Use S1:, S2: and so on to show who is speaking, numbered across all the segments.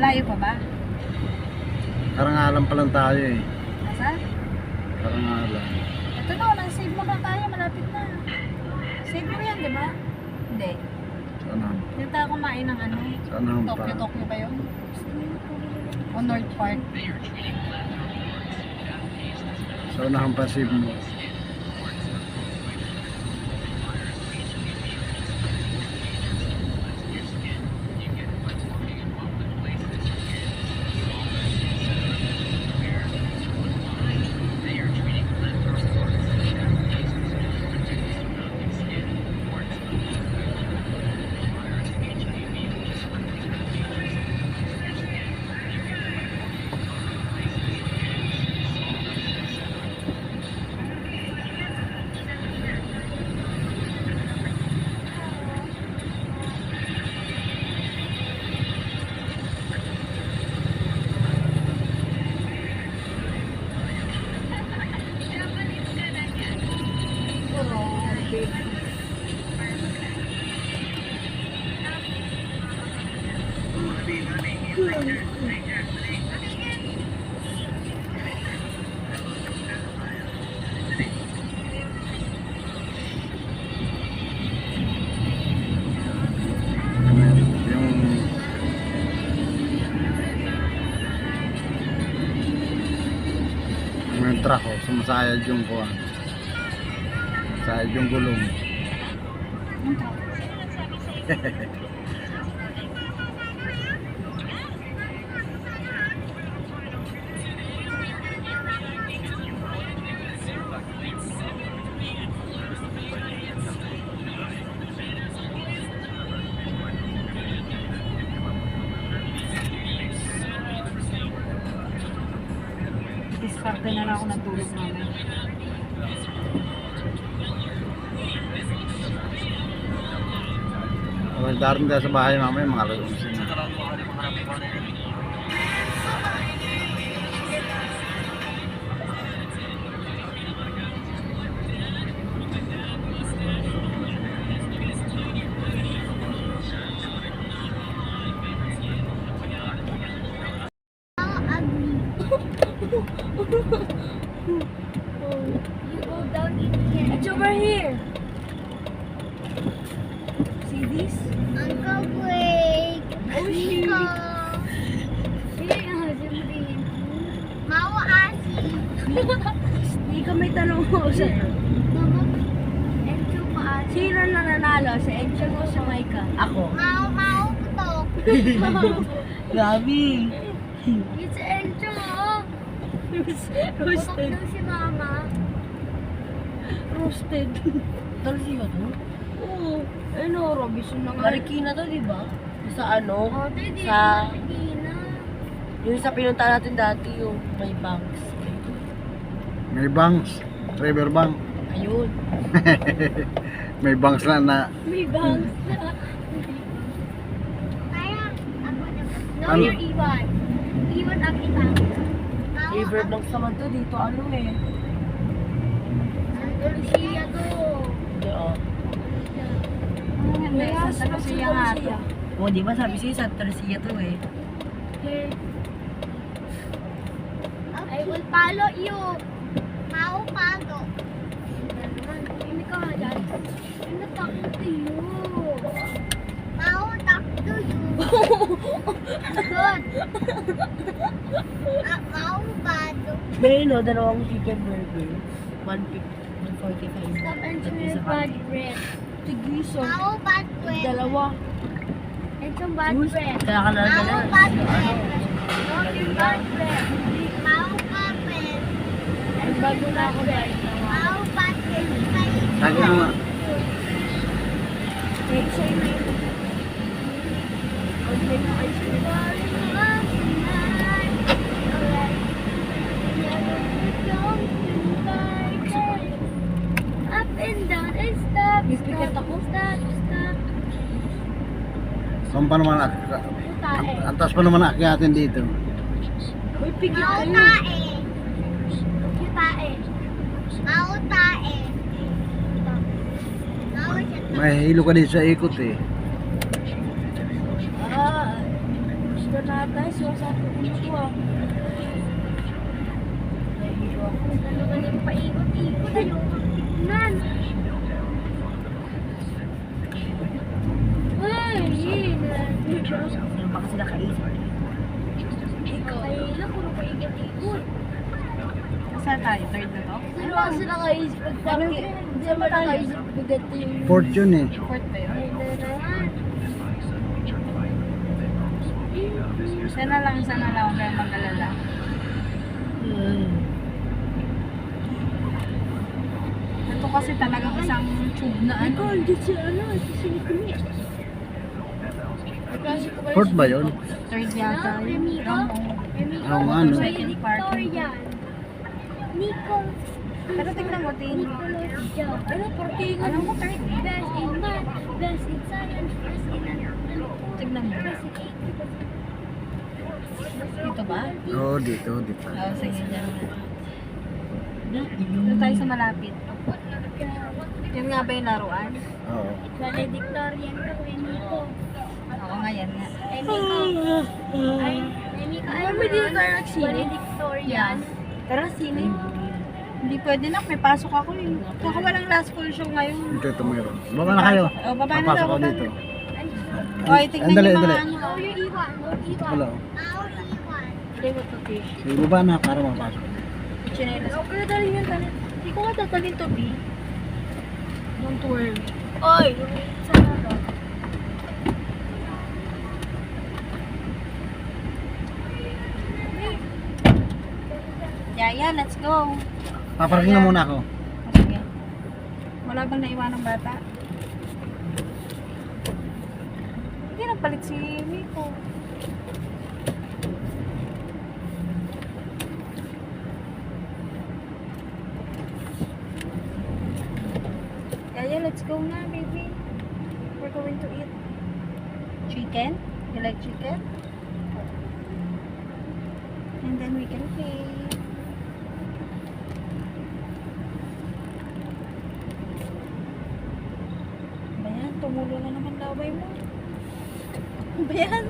S1: Malayo pa ba?
S2: Karangalan pa lang tayo eh.
S1: Nasaan?
S2: Karangalan.
S1: Ito na, nag-save mo na tayo, malapit na. Save mo yan, di ba? Hindi.
S2: Saan ang?
S1: Hindi tayo kumain ng ano.
S2: Saan ang pa?
S1: Tokyo ba yun? O North Park.
S2: Saan ang pasib mo? Yung truck oh, sumasayad yung kuwan. Sumasayad yung gulong.
S1: Diskarte na lang ako ng tulog namin.
S2: Darin tayo sa bahay mamaya mga alas 11 na.
S1: It's over here. See this?
S3: Uncle Blake.
S1: Oh, shit.
S3: Mau Asi.
S1: Hindi ka may tanong ko sa
S3: Mama, Encho pa Asi.
S1: sino na nanalo? Si Encho o si Maika? Ako.
S3: Mau putok.
S1: Gabi.
S3: It's Encho. Putok daw si Mama.
S1: Roasted. Talsiyo to? Oo. Ano, Robinson na nga. Marikina to, di ba? Sa ano?
S3: Oh, di
S1: Sa-
S3: Marikina.
S1: Yung sa pinunta natin dati, yung may banks.
S2: May banks, river bank.
S1: Ayun.
S2: May banks na
S1: May banks na.
S3: Kaya, ako na. No,
S2: Ano?
S3: you're Iwan. Iwan ang itang.
S1: River banks naman to, dito ano eh.
S3: Siya to.
S1: Hindi, oh.
S3: May
S1: Santa Lucia nga to.
S3: Lucia.
S1: O, di ba sabi siya, Santa Lucia to eh.
S3: I will follow you. Mau pago. Ini ka nga dyan. Ano talk to you? Mau talk to you. Good. Mau pago.
S1: May no, dalawang chicken burger. 145.
S3: Stop and
S1: At
S3: chew
S1: isa
S3: bad
S1: pa.
S3: bread.
S1: Tigiso.
S3: Mau bad bread.
S1: Dalawa.
S3: And some bad
S1: Juice.
S3: bread.
S1: Kaya ka na
S3: Mau
S1: ganun.
S3: bad bread. Mau bad bread. Mau bad bread.
S1: Ay, bago na ako guys.
S3: Mau bad bread.
S2: Sabi mo nga.
S1: Take siya na yun. Okay na ice cream.
S3: Up and down and stop.
S1: Bibigyan ako.
S3: Stop, stop.
S2: Saan pa naman ang taas pa naman akyatin dito.
S1: Uy, pigil
S3: Mau
S1: kayo.
S3: tae. Tae. Mau tae. Mau siya.
S2: May hilo ka dito sa ikot eh.
S1: Ah,
S3: isda na guys. Suwasabi ko na ko ah. Ano ka nang paikot-ikot na yung tignan. Ay, yun.
S1: Sino ba kasi nakaisip?
S3: Kailan ko na paikot-ikot.
S1: Saan tayo? Third na to?
S3: Sino ba kasi nakaisip? Sino ba nakaisip? Bigat yung...
S2: Fourth yun eh.
S1: Fourth ba yun? Isa na lang, huwag kayong mag-alala. Ito kasi talagang isang tube na ano.
S3: Hindi siya ano, sisinikuli.
S2: Fourth ba yun?
S1: Third yata yun.
S2: Oo nga, no?
S1: Second part.
S3: Victorian. Nico.
S1: Pero tingnan mo, tingnan mo.
S3: Ano, porque
S1: Alam mo, third.
S3: best in math, best in science, best in ano,
S1: Tignan mo.
S3: best in
S1: Dito ba?
S2: Oo, dito.
S1: Oo, sige, dyan. Dito tayo sa malapit. Yan nga ba yung laruan?
S2: Oo.
S3: Valedictorian ka, Kuya Nico.
S1: Oo nga, yan nga.
S3: Ay, Nico. Ay, Nico. Ay,
S1: Alam mo, dito tayo nagsine?
S3: Valedictorian.
S1: Tara, sine. Hindi pwede na, may pasok ako eh. Baka walang last full show ngayon.
S2: Dito mayroon. Baba na kayo.
S1: O, baba na
S2: Papasok
S1: daw,
S2: ako
S1: baba
S2: dito.
S1: na. O, tignan
S2: Andali,
S1: niyo mga
S2: andali.
S1: ano.
S3: Oh, yung iwan.
S2: Wala.
S1: Hindi mo to, Tish.
S2: Sige, baba na para mapasok.
S1: Chinelas. Okay, dadalhin yung talit. Hindi ko nga dadalhin to, B. Don't worry. Oy! Sana ba? Yaya, let's go.
S2: Paparking na muna ako.
S1: Sige. Wala bang naiwan ng bata? Hindi nagpalit si Miko. Yaya, let's go na, baby. We're going to eat chicken. You like chicken? And then we can play. Bayan, tumulo na naman laway mo. Bayan.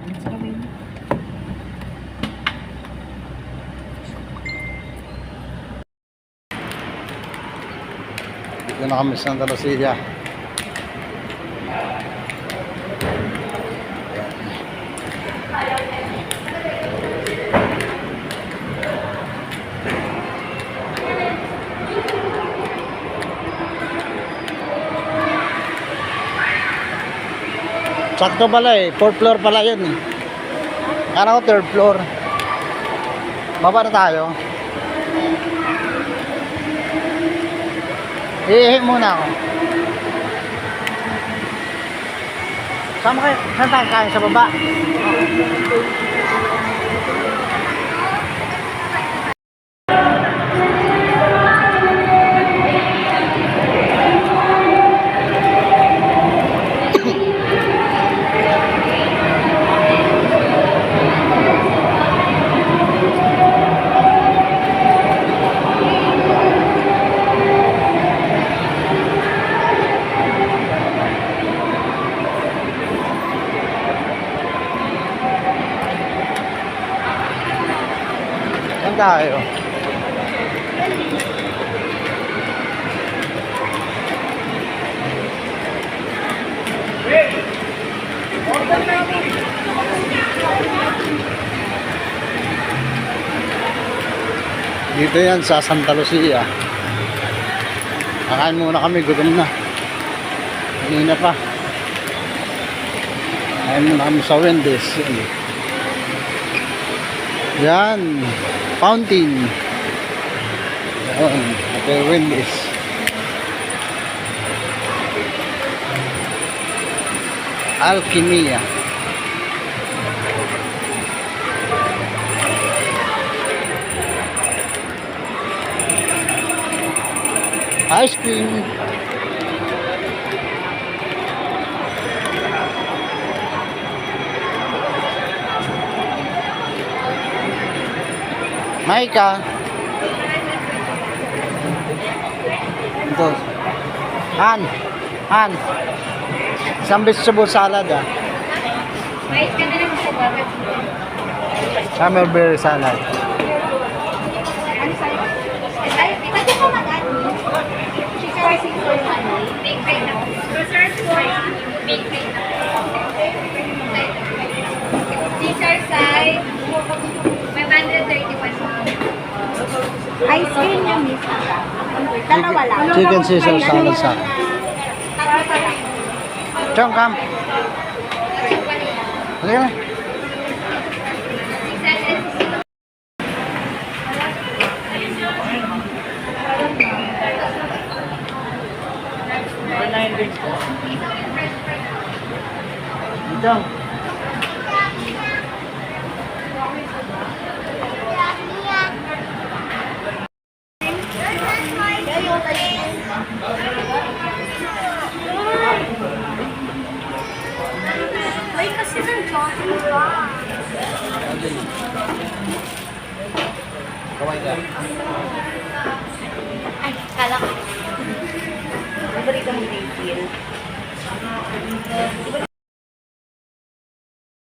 S1: Let's go, baby.
S2: Dito na kami sa Santa Lucia. Sakto pala eh. 4th floor pala yun eh. Kala ko 3rd floor. Baba na tayo. Iihi muna ako. Sama kayo. Saan tayo kain? Sa baba? Saan tayo? Dito yan sa Santa Lucia. Kakain muna kami, gutom na. Kanina pa. Kakain muna kami sa Wendy's. Yan. Fountain. Yan. Okay, Wendy's. Alchemia. Ice cream. Maika. Ito. Han. Isang vegetable salad ah.
S1: May ka na lang sa bakit.
S2: Summerberry salad.
S1: Ano sa'yo? Ay, pwede ko mag-add. Chicken Caesar ano? Big bake na. Caesar size. Big bake na. Caesar size. 531. Ice cream yung miss. Dalawa lang.
S2: Chicken Caesar salad sa.
S1: Tatlo pa lang.
S2: Chong, come. Halika na. Chong.
S3: May kasi ng chocolate ba?
S2: Kaway ka.
S3: Ay, kala ko.
S1: Paborito mo yung